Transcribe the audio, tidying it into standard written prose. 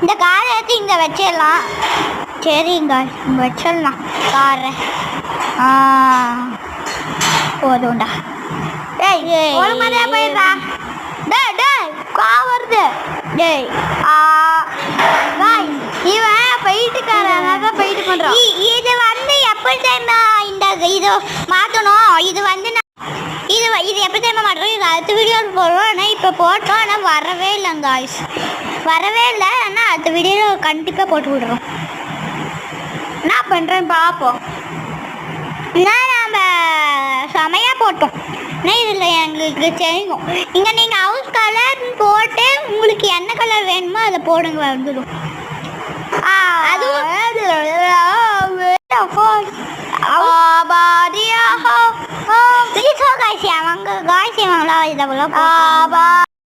இந்த காரை எடுத்து இங்கே வச்சிடலாம். சரிங்க இங்கே வச்சிடலாம் காரை. போதும்டா. டேய் ஒரு மாதிரியா போயிடுறா. டேய் டேய் கா வருது. டேய் இவன் போயிட்டுக்காரங்க போயிட்டு பண்ணுறான். இது வந்து எப்படி டைமா இந்த இது மாற்றணும். இது வந்து இது எப்படி டைமா மாற்றணும். இது அடுத்த வீடியோவில் போடுவோம். ஆனால் இப்போ போட்டோம். ஆனால் வரவே இல்லைங்க காய்ஸ், வரவே இல்லை. ஆனால் அடுத்த வீடியோவில் கண்டிப்பாக போட்டு விடுறோம். என்ன பண்ணுறேன்னு பார்ப்போம். நான் நம்ம செமையாக போட்டோம். ஆனால் இதில் எங்களுக்கு தெரியும். இங்கே நீங்கள் ஹவுஸ் கலர் போட்டு உங்களுக்கு என்ன கலர் வேணுமோ அதை போடுங்க, வந்துடும். அதுவும் அவங்க காய்ச்சி வாங்கலாம். இதெல்லாம்